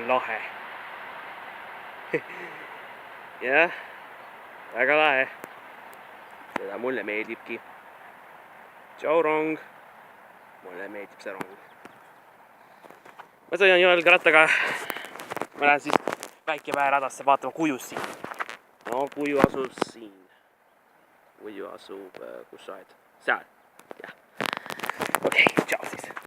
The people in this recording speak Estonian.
lahe. jah, väga lahe. Seda mulle meeldibki. Tšau rong. Mulle meeldib see rong. Ma sõidan jalgrattaga. Ma lähen siis Päikemäe-radasse vaatama Kujust siin. No Kuju asub siin. Kuju asub, kus sa oled? Seal. Jah. Okei, tšau siis.